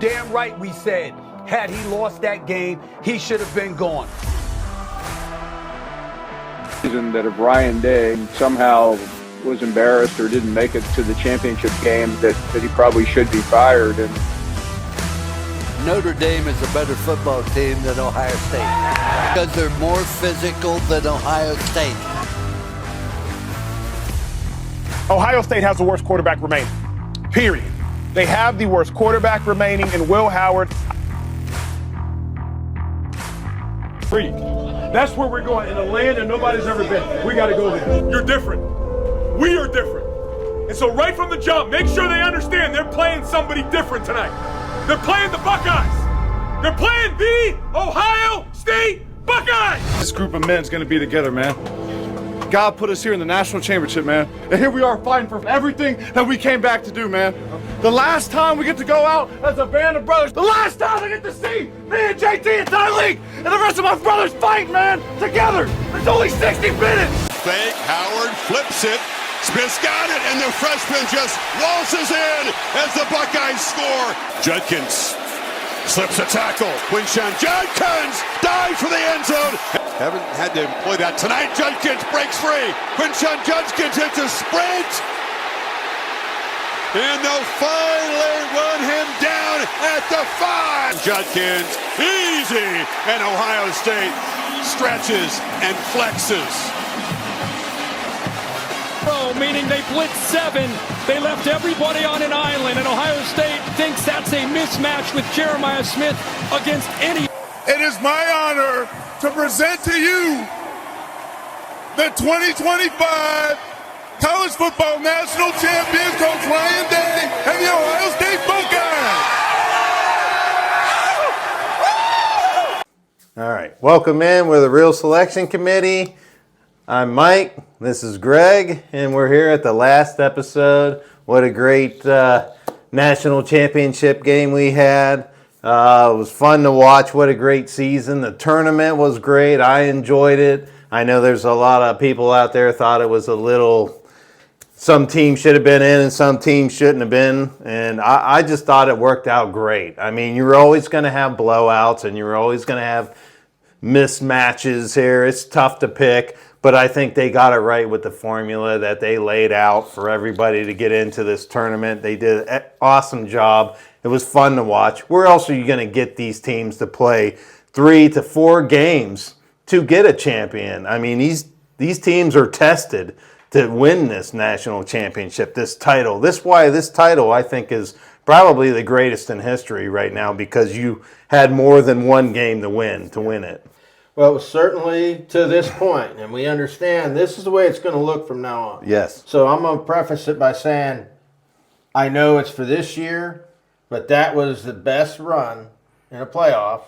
damn right we said, had he lost that game, he should have been gone. That if Ryan Day somehow was embarrassed or didn't make it to the championship game, that he probably should be fired. And Notre Dame is a better football team than Ohio State because they're more physical than Ohio State. Ohio State has the worst quarterback remaining, period. They have the worst quarterback remaining in Will Howard. That's where we're going, in a land that nobody's ever been. We got to go there. You're different. We are different. And so right from the jump, make sure they understand they're playing somebody different tonight. They're playing the Buckeyes. They're playing the Ohio State Buckeyes. This group of men is going to be together, man. God put us here in the national championship, man. And here we are fighting for everything that we came back to do, man. The last time we get to go out as a band of brothers. The last time I get to see me and JT and Tyreek and the rest of my brothers fight, man, together. It's only 60 minutes. Fake, Howard flips it. Smith's got it, and the freshman just waltzes in as the Buckeyes score. Judkins slips a tackle. Quinshon Judkins dives for the end zone. Haven't had to employ that tonight. Judkins breaks free. Quinshon Judkins hits a sprint. And they'll finally run him down at the 5. Judkins, easy. And Ohio State stretches and flexes. Meaning they blitzed 7. They left everybody on an island, and Ohio State thinks that's a mismatch with Jeremiah Smith against any. It is my honor to present to you the 2025 College Football National Champions, Coach Ryan Day and the Ohio State Buckeyes. All right, welcome in. We're the Real Selection Committee. I'm Mike, this is Greg, and we're here at the last episode. What a great national championship game we had. It was fun to watch. What a great season. The tournament was great. I enjoyed it. I know there's a lot of people out there thought it was a little, some teams should have been in and some teams shouldn't have been, and I just thought it worked out great. I mean, you're always going to have blowouts and you're always going to have mismatches here. It's tough to pick. But I think they got it right with the formula that they laid out for everybody to get into this tournament. They did an awesome job. It was fun to watch. Where else are you going to get these teams to play 3 to 4 games to get a champion? I mean, these teams are tested to win this national championship, this title. This title, I think, is probably the greatest in history right now because you had more than one game to win it. Well, certainly to this point, and we understand this is the way it's going to look from now on. Yes. So I'm going to preface it by saying I know it's for this year, but that was the best run in a playoff,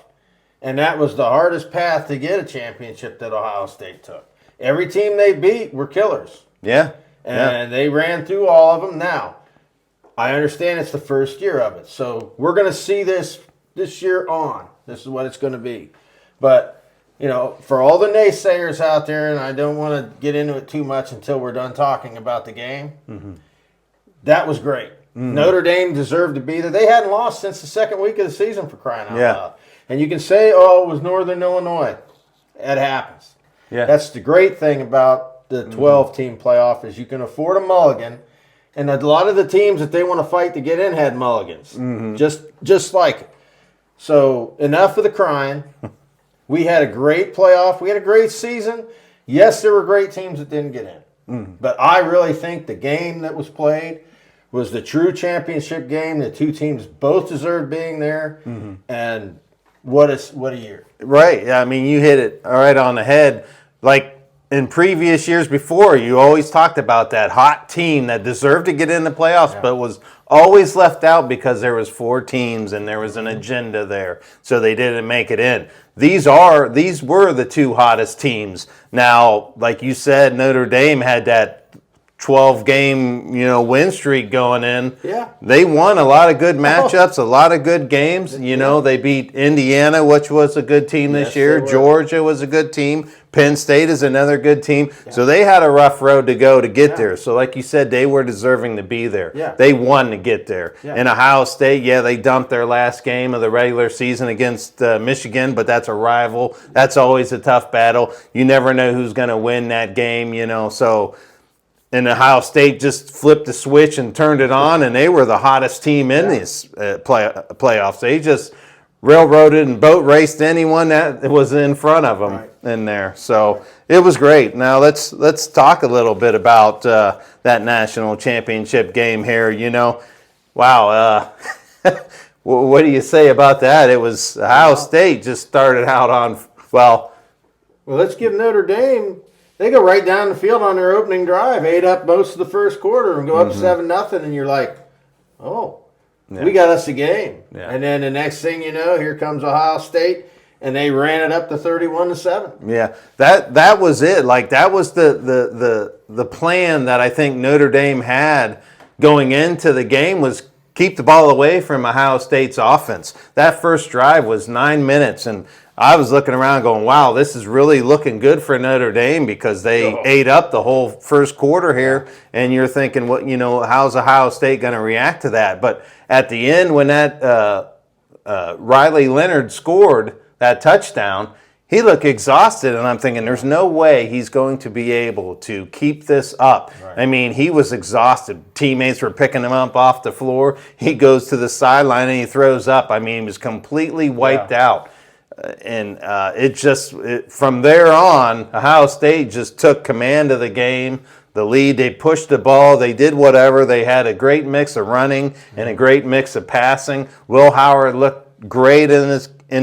and that was the hardest path to get a championship that Ohio State took. Every team they beat were killers. Yeah. And they ran through all of them. Now, I understand it's the first year of it, so we're going to see this year on. This is what it's going to be. But you know, for all the naysayers out there, and I don't want to get into it too much until we're done talking about the game, that was great. Notre Dame deserved to be there. They hadn't lost since the second week of the season, for crying out loud. And you can say, oh, it was Northern Illinois. It happens. Yeah. That's the great thing about the 12-team playoff is you can afford a mulligan. And a lot of the teams that they want to fight to get in had mulligans. Just like it. So enough of the crying. We had a great playoff. We had a great season. Yes, there were great teams that didn't get in. But I really think the game that was played was the true championship game. The two teams both deserved being there. And what a year. Right. Yeah, I mean, you hit it right on the head. Like in previous years before, you always talked about that hot team that deserved to get in the playoffs, but was always left out because there was 4 teams and there was an agenda there, so they didn't make it in. These were the 2 hottest teams. Now, like you said, Notre Dame had that 12-game, win streak going in. Yeah. They won a lot of good matchups, a lot of good games. They beat Indiana, which was a good team this year. Georgia was a good team. Penn State is another good team. Yeah. So they had a rough road to go to get there. So like you said, they were deserving to be there. Yeah. They won to get there. Yeah. And Ohio State, they dumped their last game of the regular season against Michigan, but that's a rival. That's always a tough battle. You never know who's going to win that game, so... And Ohio State just flipped the switch and turned it on, and they were the hottest team in this playoffs. They just railroaded and boat raced anyone that was in front of them in there. So it was great. Now let's talk a little bit about that national championship game here. Wow. What do you say about that? It was Ohio State just started out on well. Let's give Notre Dame. They go right down the field on their opening drive, ate up most of the first quarter, and go up 7-0, and you're like, we got us a game. Yeah. And then the next thing you know, here comes Ohio State, and they ran it up to 31-7. Yeah, that was it. Like that was the plan that I think Notre Dame had going into the game was keep the ball away from Ohio State's offense. That first drive was 9 minutes, and I was looking around going, wow, this is really looking good for Notre Dame because they ate up the whole first quarter here, and you're thinking, how's Ohio State going to react to that? But at the end, when that Riley Leonard scored that touchdown, he looked exhausted, and I'm thinking there's no way he's going to be able to keep this up. Right. I mean, he was exhausted. Teammates were picking him up off the floor. He goes to the sideline, and he throws up. I mean, he was completely wiped out. And from there on, Ohio State just took command of the game, the lead. They pushed the ball. They did whatever. They had a great mix of running and a great mix of passing. Will Howard looked great in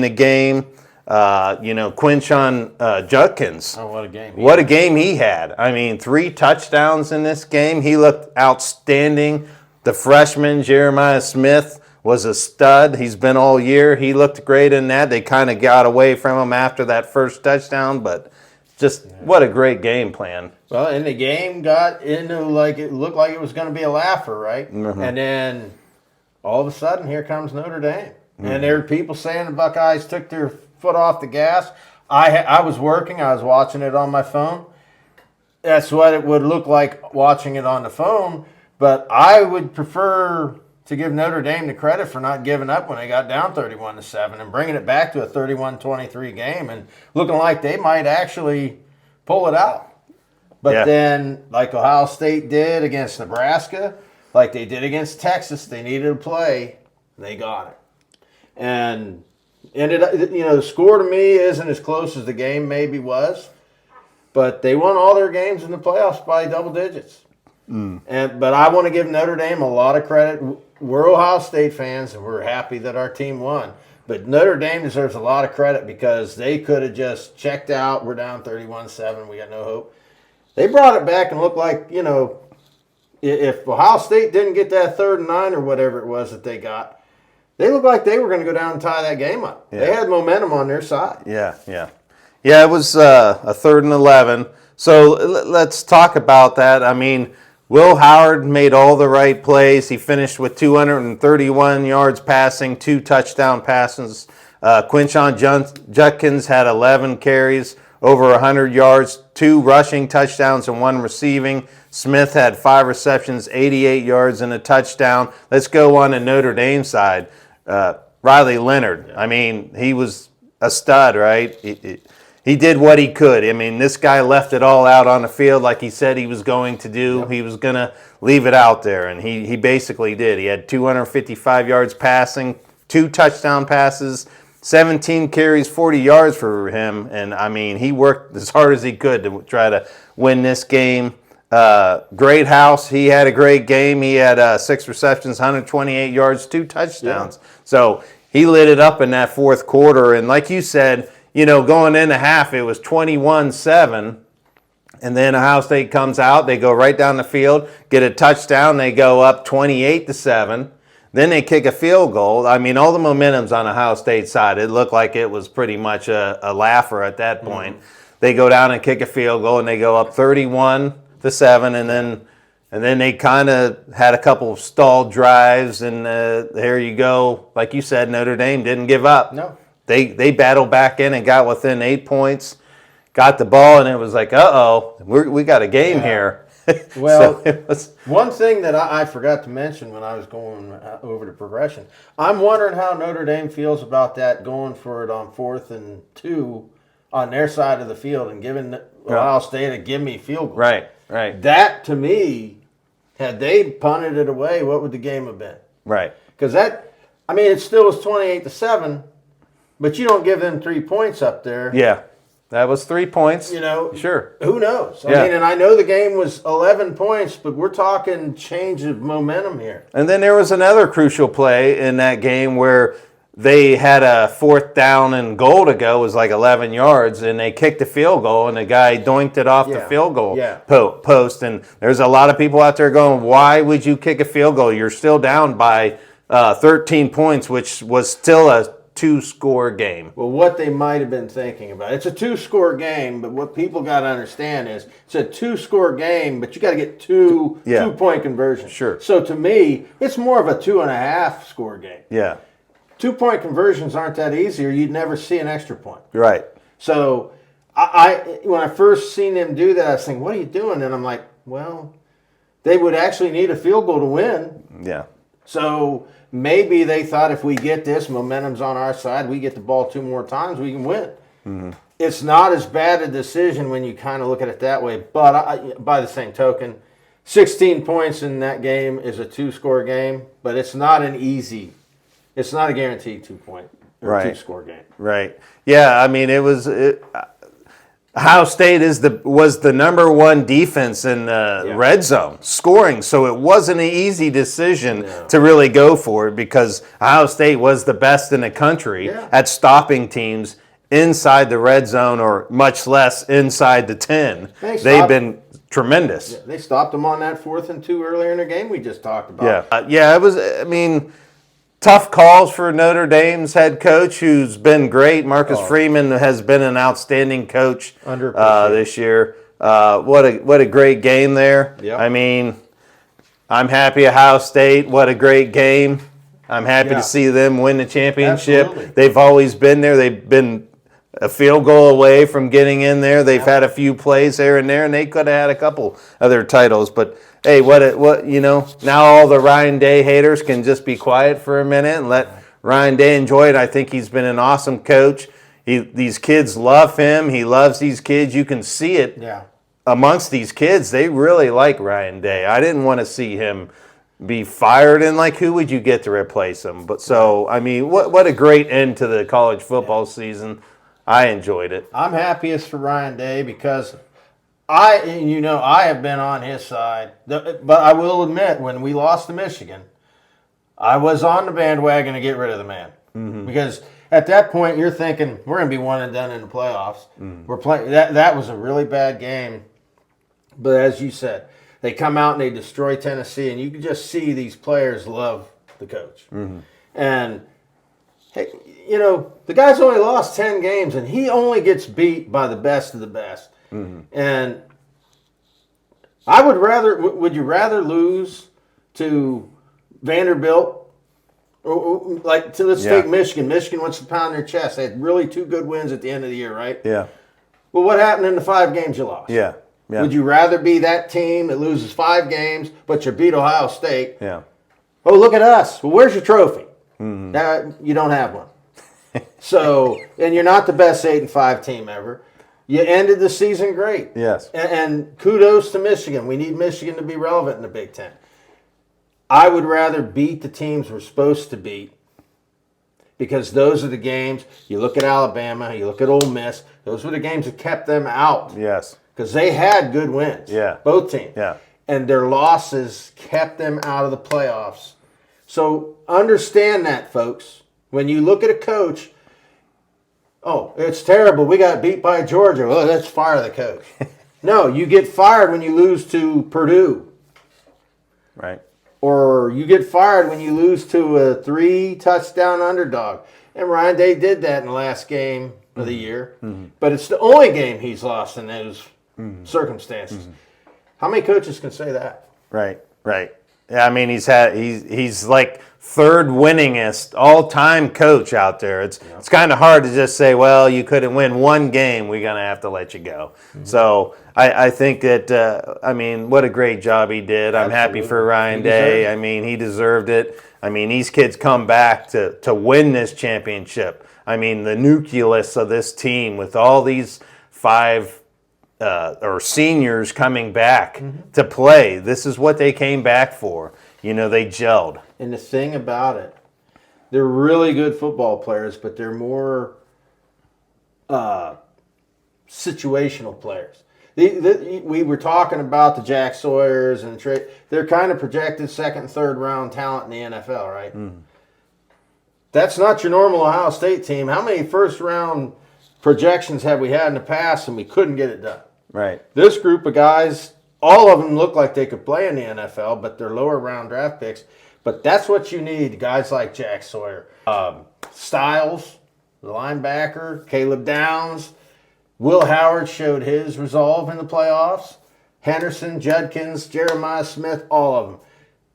the game. Quinshon Judkins. Oh, what a game. What a game he had. I mean, 3 touchdowns in this game. He looked outstanding. The freshman, Jeremiah Smith, was a stud. He's been all year. He looked great in that. They kind of got away from him after that first touchdown, but just what a great game plan. Well, and the game got into it looked like it was going to be a laugher, right? Mm-hmm. And then all of a sudden, here comes Notre Dame. Mm-hmm. And there are people saying the Buckeyes took their foot off the gas. I was working. I was watching it on my phone. That's what it would look like watching it on the phone. But I would prefer to give Notre Dame the credit for not giving up when they got down 31-7 and bringing it back to a 31-23 game and looking like they might actually pull it out. But then, like Ohio State did against Nebraska, like they did against Texas, they needed to play, they got it. And the score to me isn't as close as the game maybe was, but they won all their games in the playoffs by double digits. But I want to give Notre Dame a lot of credit. We're Ohio State fans, and we're happy that our team won. But Notre Dame deserves a lot of credit because they could have just checked out. We're down 31-7. We got no hope. They brought it back and looked like, if Ohio State didn't get that 3rd and 9 or whatever it was that they got, they looked like they were going to go down and tie that game up. Yeah. They had momentum on their side. Yeah, it was a 3rd and 11. So let's talk about that. I mean, Will Howard made all the right plays. He finished with 231 yards passing, 2 touchdown passes. Quinshon Judkins had 11 carries, over 100 yards, 2 rushing touchdowns and 1 receiving. Smith had 5 receptions, 88 yards and a touchdown. Let's go on the Notre Dame side. Riley Leonard, I mean, he was a stud, right? He did what he could. I mean, this guy left it all out on the field like he said he was going to do. Yep. He was going to leave it out there, and he basically did. He had 255 yards passing, 2 touchdown passes, 17 carries, 40 yards for him. And, I mean, he worked as hard as he could to try to win this game. Great House, he had a great game. He had 6 receptions, 128 yards, 2 touchdowns. Yeah. So he lit it up in that 4th quarter. And like you said, going into half, it was 21-7, and then Ohio State comes out. They go right down the field, get a touchdown. They go up 28-7. Then they kick a field goal. I mean, all the momentum's on Ohio State's side. It looked like it was pretty much a laugher at that point. Mm-hmm. They go down and kick a field goal, and they go up 31-7, and then And then they kind of had a couple of stalled drives, and there you go. Like you said, Notre Dame didn't give up. No. They battled back in and got within 8 points, got the ball, and it was like, uh-oh, we got a game here. Well, So one thing that I forgot to mention when I was going over the progression, I'm wondering how Notre Dame feels about that, going for it on 4th and 2 on their side of the field and giving Ohio State a give-me field goal. Right. That, to me, had they punted it away, what would the game have been? Right. Because it still was 28-7, but you don't give them 3 points up there. Yeah. That was 3 points. Sure. Who knows? Yeah. And I know the game was 11 points, but we're talking change of momentum here. And then there was another crucial play in that game where they had a 4th down and goal to go. It was like 11 yards, and they kicked a field goal, and the guy doinked it off the field goal post. And there's a lot of people out there going, why would you kick a field goal? You're still down by 13 points, which was still a 2-score game. Well, what they might have been thinking about, it's a 2-score game, but what people got to understand is it's a 2-score game, but you got to get two 2-point conversions. Sure. So to me, it's more of a 2.5-score game. Yeah. 2-point conversions aren't that easy, or you'd never see an extra point. Right. So I when I first seen them do that, I was thinking, what are you doing? And I'm like, well, they would actually need a field goal to win. Yeah. So maybe they thought if we get this, momentum's on our side, we get the ball 2 more times, we can win. Mm-hmm. It's not as bad a decision when you kind of look at it that way. But by the same token, 16 points in that game is a 2-score game, but it's not a guaranteed 2-point or 2-score game. Right. Yeah, I mean, Ohio State was the number 1 defense in the red zone scoring, so it wasn't an easy decision to really go for it because Ohio State was the best in the country at stopping teams inside the red zone, or much less inside the 10. They've been tremendous. Yeah, they stopped them on that 4th and 2 earlier in the game we just talked about. It was, tough calls for Notre Dame's head coach, who's been great. Marcus Freeman has been an outstanding coach this year. What a great game there. Yep. I'm happy Ohio State. What a great game. I'm happy to see them win the championship. Absolutely. They've always been there. They've been a field goal away from getting in there. They've had a few plays here and there, and they could have had a couple other titles. But hey, now all the Ryan Day haters can just be quiet for a minute and let Ryan Day enjoy it. I think he's been an awesome coach. These kids love him. He loves these kids. You can see it amongst these kids. They really like Ryan Day. I didn't want to see him be fired, and who would you get to replace him? But what a great end to the college football season. I enjoyed it. I'm happiest for Ryan Day because I have been on his side. But I will admit, when we lost to Michigan, I was on the bandwagon to get rid of the man. Mm-hmm. Because at that point, you're thinking, we're going to be one and done in the playoffs. Mm-hmm. We're playing. That was a really bad game. But as you said, they come out and they destroy Tennessee, and you can just see these players love the coach. Mm-hmm. And, hey, the guy's only lost 10 games, and he only gets beat by the best of the best. Mm-hmm. And would you rather lose to Vanderbilt, let's take Michigan. Michigan wants to pound their chest. They had really 2 good wins at the end of the year, right? Yeah. Well, what happened in the 5 games you lost? Yeah. Would you rather be that team that loses 5 games, but you beat Ohio State? Yeah. Oh, look at us. Well, where's your trophy? Mm-hmm. You don't have one. So, and you're not the best 8-5 team ever. You ended the season great. Yes. And kudos to Michigan. We need Michigan to be relevant in the Big Ten. I would rather beat the teams we're supposed to beat, because those are the games. You look at Alabama, you look at Ole Miss. Those were the games that kept them out. Yes. Because they had good wins. Yeah. Both teams. Yeah. And their losses kept them out of the playoffs. So understand that, folks. When you look at a coach, oh, it's terrible. We got beat by Georgia. Well, let's fire the coach. No, you get fired when you lose to Purdue. Right. Or you get fired when you lose to a 3-touchdown underdog. And Ryan Day did that in the last game of the year. Mm-hmm. But it's the only game he's lost in those circumstances. Mm-hmm. How many coaches can say that? Right. Yeah, I mean, he's like third winningest all-time coach out there. It's kind of hard to just say, well, you couldn't win one game, we're going to have to let you go. Mm-hmm. So I think that, I mean, what a great job he did. I'm happy for Ryan Day. I mean, he deserved it. I mean, these kids come back to win this championship. I mean, the nucleus of this team with all these five or seniors coming back to play. This is what they came back for. You know, they gelled. And the thing about it, they're really good football players, but they're more situational players. We were talking about the Jack Sawyers and Trey. They're kind of projected second and third round talent in the NFL, right? Mm. That's not your normal Ohio State team. How many first round projections have we had in the past and we couldn't get it done? Right. This group of guys, all of them look like they could play in the NFL, but they're lower round draft picks. But that's what you need, guys like Jack Sawyer. Styles, the linebacker, Caleb Downs. Will Howard showed his resolve in the playoffs. Henderson, Judkins, Jeremiah Smith, all of them.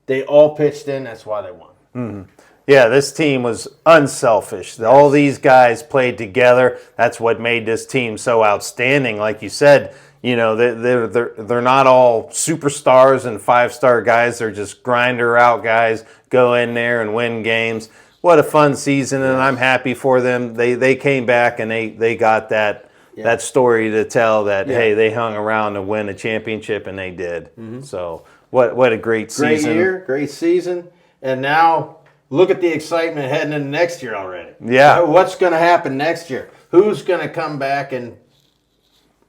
They all pitched in. That's why they won. Mm-hmm. Yeah, this team was unselfish. All these guys played together. That's what made this team so outstanding. Like you said, you know, they're not all superstars and five-star guys. They're just grinder-out guys, go in there and win games. What a fun season, and I'm happy for them. They came back and they got that story to tell that, hey, they hung around to win a championship, and they did. Mm-hmm. So what a great season. Great year, great season. And now look at the excitement heading into next year already. Yeah. What's going to happen next year? Who's going to come back and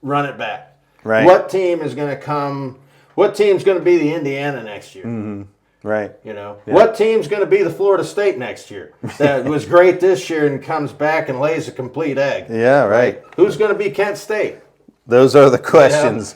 run it back? Right. What team is going to come? What team's going to be the Indiana next year? Mm-hmm. Right. You know, what team's going to be the Florida State next year? That was great this year and comes back and lays a complete egg. Yeah, right. Who's going to be Kent State? Those are the questions.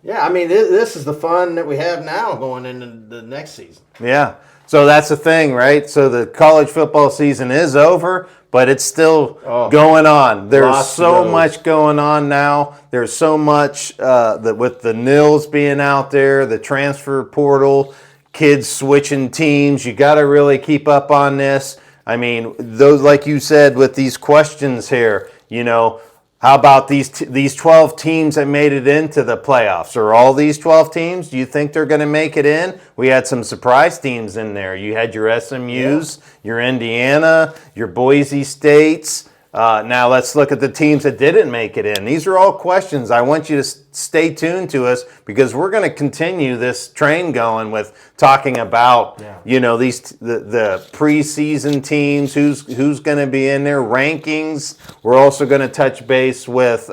Yeah, I mean, this is the fun that we have now going into the next season. Yeah. So that's the thing, right? So the college football season is over, but it's still going on. There's so much going on now. There's so much with the Nils being out there, the transfer portal, kids switching teams. You got to really keep up on this. I mean, those, like you said, with these questions here, you know, how about these 12 teams that made it into the playoffs? Are all these 12 teams, do you think they're going to make it in? We had some surprise teams in there. You had your SMUs, your Indiana, your Boise States. Now let's look at the teams that didn't make it in. These are all questions. I want you to stay tuned to us because we're going to continue this train going with talking about, you know, the preseason teams, who's going to be in there, rankings. We're also going to touch base with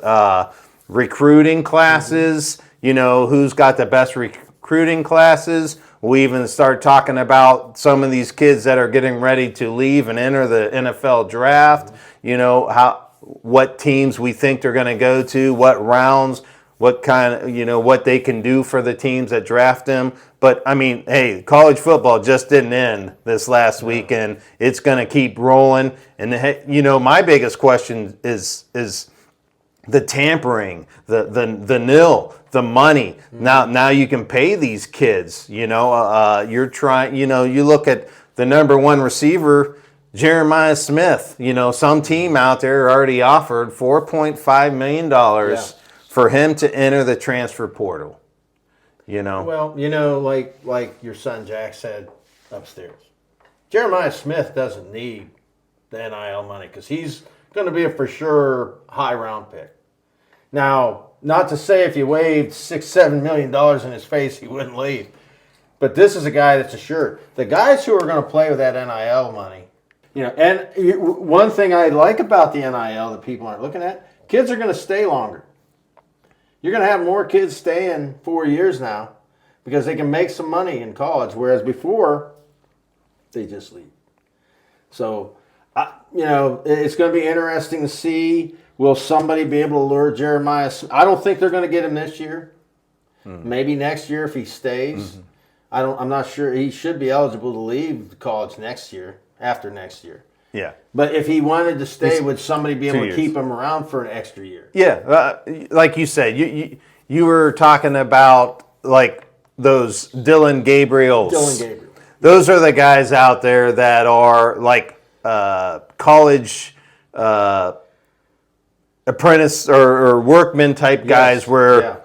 recruiting classes. You know, who's got the best recruiting classes. We'll even start talking about some of these kids that are getting ready to leave and enter the NFL draft. You know, what teams we think they're going to go to, what rounds, what kind of, you know, what they can do for the teams that draft them. But, I mean, hey, college football just didn't end this last weekend. It's going to keep rolling. And, you know, my biggest question is the tampering, the nil, the money. Mm-hmm. Now you can pay these kids. You know, you're trying. You know, you look at the number one receiver, Jeremiah Smith. You know, some team out there already offered $4.5 million for him to enter the transfer portal. You know. Well, you know, like your son Jack said upstairs, Jeremiah Smith doesn't need the NIL money because he's going to be a for sure high round pick. Now, not to say if you waved $6-7 million in his face, he wouldn't leave. But this is a guy that's assured. The guys who are going to play with that NIL money, you know, and one thing I like about the NIL that people aren't looking at, kids are going to stay longer. You're going to have more kids staying 4 years now because they can make some money in college, whereas before, they just leave. So, you know, it's going to be interesting to see. Will somebody be able to lure Jeremiah? I don't think they're going to get him this year. Mm-hmm. Maybe next year if he stays. Mm-hmm. I'm not sure. He should be eligible to leave college next year, after next year. Yeah. But if he wanted to stay, would somebody be able to keep him around for an extra year? Yeah. Like you said, you were talking about, like, those Dylan Gabriels. Dylan Gabriel. Those are the guys out there that are like college apprentice or workman type guys where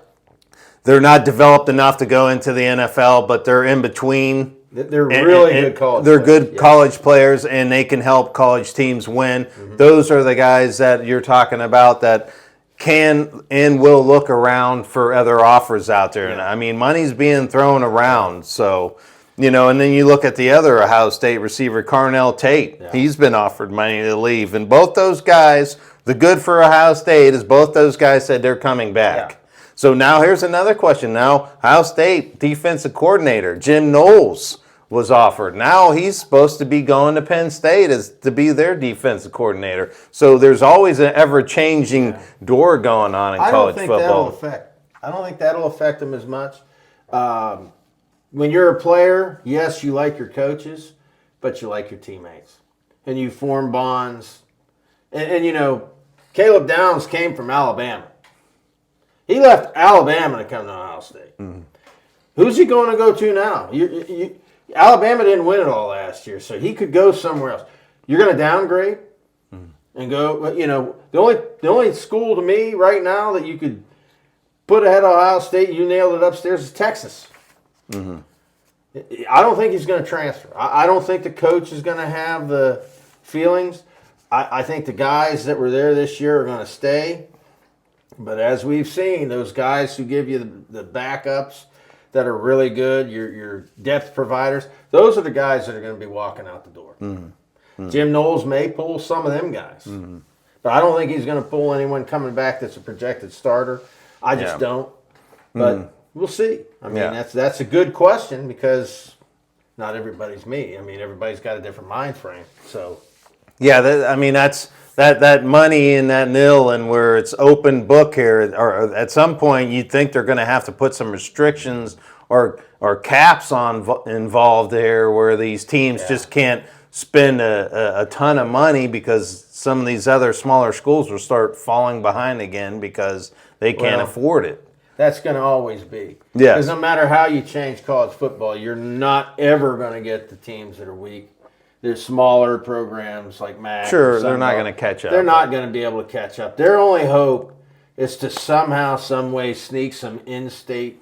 they're not developed enough to go into the NFL, but they're in between. They're really good college They're players. good college players, and they can help college teams win. Those are the guys that you're talking about that can and will look around for other offers out there. And I mean, money's being thrown around, so... and then you look at the other Ohio State receiver, Carnell Tate. Yeah. He's been offered money to leave. And both those guys, the good for Ohio State is both those guys said they're coming back. Yeah. So now here's another question. Now, Ohio State defensive coordinator, Jim Knowles, was offered. Now he's supposed to be going to Penn State to be their defensive coordinator. So there's always an ever-changing door going on in college football. I don't think that'll affect them as much. When you're a player, yes, you like your coaches, but you like your teammates. And you form bonds. And Caleb Downs came from Alabama. He left Alabama to come to Ohio State. Mm-hmm. Who's he going to go to now? Alabama didn't win it all last year, so he could go somewhere else. You're going to downgrade and go, the only school to me right now that you could put ahead of Ohio State, you nailed it upstairs, is Texas. Mm-hmm. I don't think he's going to transfer. I don't think the coach is going to have the feelings. I think the guys that were there this year are going to stay. But as we've seen, those guys who give you the backups that are really good, your depth providers, those are the guys that are going to be walking out the door. Mm-hmm. Mm-hmm. Jim Knowles may pull some of them guys. Mm-hmm. But I don't think he's going to pull anyone coming back that's a projected starter. I just don't. But we'll see. I mean, that's a good question because not everybody's me. I mean, everybody's got a different mind frame. So, that's that money in that nil and where it's open book here. Or at some point, you'd think they're going to have to put some restrictions or caps involved there, where these teams just can't spend a ton of money because some of these other smaller schools will start falling behind again because they can't afford it. That's going to always be. Yeah. Because no matter how you change college football, you're not ever going to get the teams that are weak. There's smaller programs like MAC. Sure, they're not going to catch up. They're not going to be able to catch up. Their only hope is to somehow, some way sneak some in-state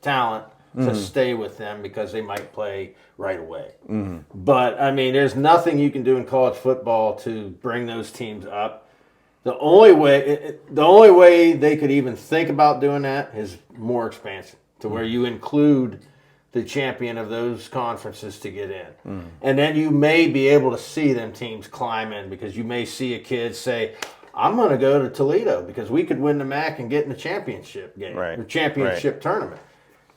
talent to stay with them because they might play right away. Mm-hmm. But, I mean, there's nothing you can do in college football to bring those teams up. The only way they could even think about doing that is more expansion, to where you include the champion of those conferences to get in. Mm. And then you may be able to see them teams climb in because you may see a kid say, I'm going to go to Toledo because we could win the MAC and get in the championship game or championship tournament.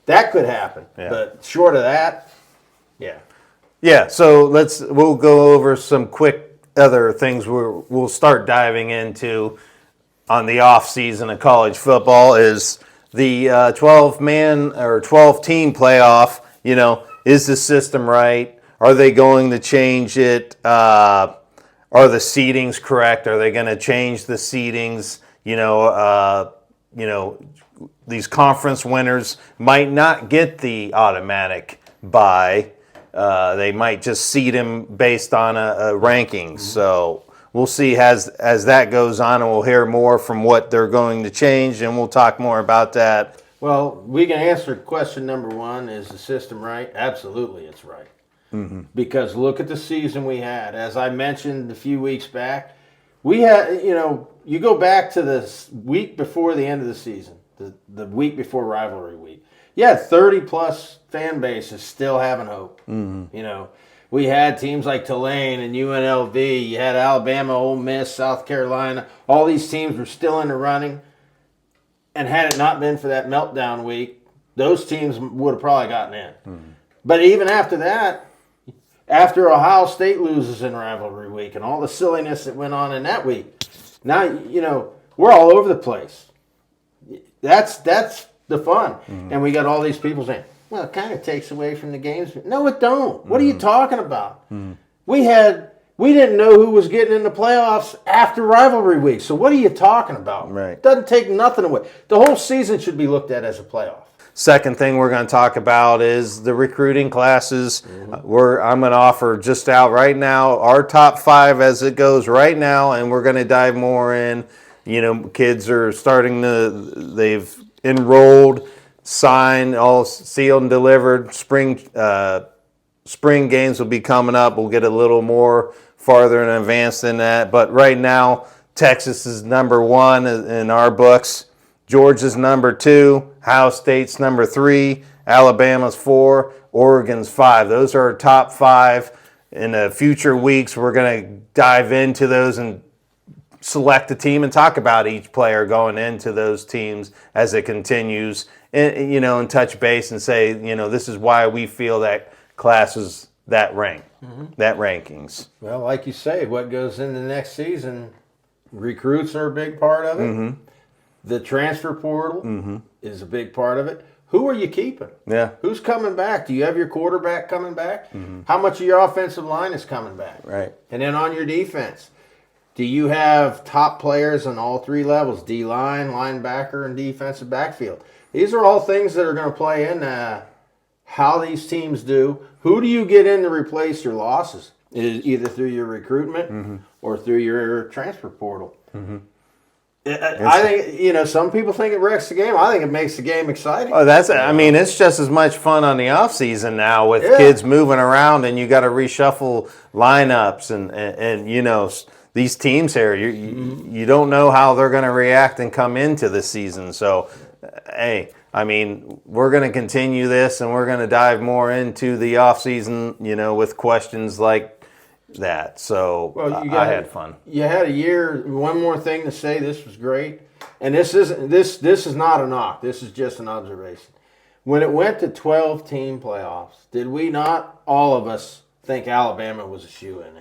That could happen. Yeah. But short of that, Yeah, so we'll go over some quick other things we'll start diving into on the off season of college football is the 12-man or 12-team playoff. Is the system right? Are they going to change it? Are the seedings correct? Are they going to change the seedings? These conference winners might not get the automatic bye. They might just seed him based on a ranking. So we'll see as that goes on, and we'll hear more from what they're going to change, and we'll talk more about that. Well, we can answer question number one. Is the system right? Absolutely, it's right. Mm-hmm. Because look at the season we had. As I mentioned a few weeks back, we had, you go back to the week before the end of the season, the week before rivalry week. You had 30-plus fan bases still having hope. Mm-hmm. We had teams like Tulane and UNLV. You had Alabama, Ole Miss, South Carolina. All these teams were still in the running. And had it not been for that meltdown week, those teams would have probably gotten in. Mm-hmm. But even after that, after Ohio State loses in rivalry week and all the silliness that went on in that week, now, we're all over the place. That's the fun. Mm-hmm. And we got all these people saying, well, it kind of takes away from the games. No, it don't. Mm-hmm. What are you talking about? Mm-hmm. We didn't know who was getting in the playoffs after rivalry week. So what are you talking about? Right. It doesn't take nothing away. The whole season should be looked at as a playoff. Second thing we're going to talk about is the recruiting classes. I'm going to offer just out right now our top 5 as it goes right now, and we're going to dive more in. Kids are they've enrolled, signed, all sealed and delivered. Spring games will be coming up. We'll get a little more farther in advance than that. But right now, Texas is number 1 in our books. Georgia's number 2. Ohio State's number 3. Alabama's 4. Oregon's 5. Those are our top 5. In the future weeks, we're going to dive into those and select a team and talk about each player going into those teams as it continues, and touch base and say, this is why we feel that classes that rank, that rankings. Well, like you say, what goes into next season, recruits are a big part of it. The transfer portal is a big part of it. Who are you keeping? Yeah. Who's coming back? Do you have your quarterback coming back? How much of your offensive line is coming back? Right. And then on your defense, do you have top players on all 3 levels, D-line, linebacker, and defensive backfield? These are all things that are going to play in how these teams do. Who do you get in to replace your losses, either through your recruitment or through your transfer portal? I think, some people think it wrecks the game. I think it makes the game exciting. Oh, it's just as much fun on the off season now with kids moving around, and you got to reshuffle lineups and these teams here, you don't know how they're going to react and come into the season. So, hey, we're going to continue this, and we're going to dive more into the off season, with questions like that. So, I had fun. You had a year. One more thing to say. This was great, and this is not a knock. This is just an observation. When it went to 12-team playoffs, did we not, all of us, think Alabama was a shoo-in?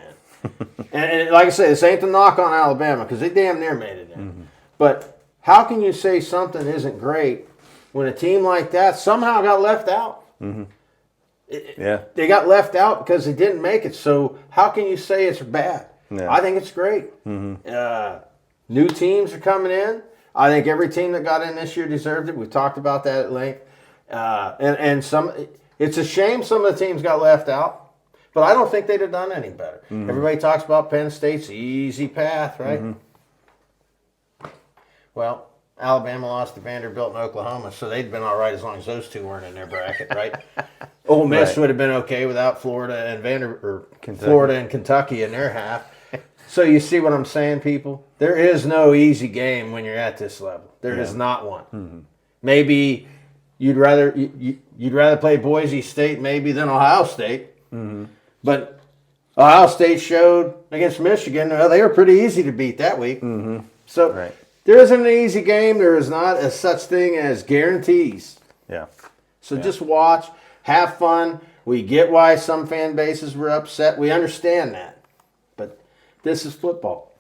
And like I say, this ain't the knock on Alabama because they damn near made it in. But how can you say something isn't great when a team like that somehow got left out? They got left out because they didn't make it. So how can you say it's bad? Yeah. I think it's great. New teams are coming in. I think every team that got in this year deserved it. We talked about that at length. It's a shame some of the teams got left out. But I don't think they'd have done any better. Everybody talks about Penn State's easy path, right? Well, Alabama lost to Vanderbilt and Oklahoma, so they'd been all right as long as those 2 weren't in their bracket, right? Ole Miss would have been okay without Florida and Florida and Kentucky in their half. So you see what I'm saying, people? There is no easy game when you're at this level. There is not one. Maybe you'd rather play Boise State maybe than Ohio State. But Ohio State showed against Michigan, they were pretty easy to beat that week. So there isn't an easy game. There is not a such thing as guarantees. So just watch, have fun. We get why some fan bases were upset. We understand that. But this is football.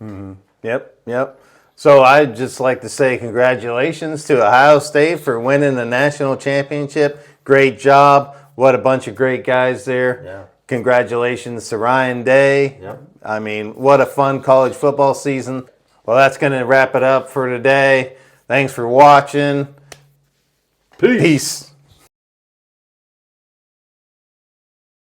Yep. So I'd just like to say congratulations to Ohio State for winning the national championship. Great job. What a bunch of great guys there. Congratulations to Ryan Day. What a fun college football season. Well, that's going to wrap it up for today. Thanks for watching. Peace.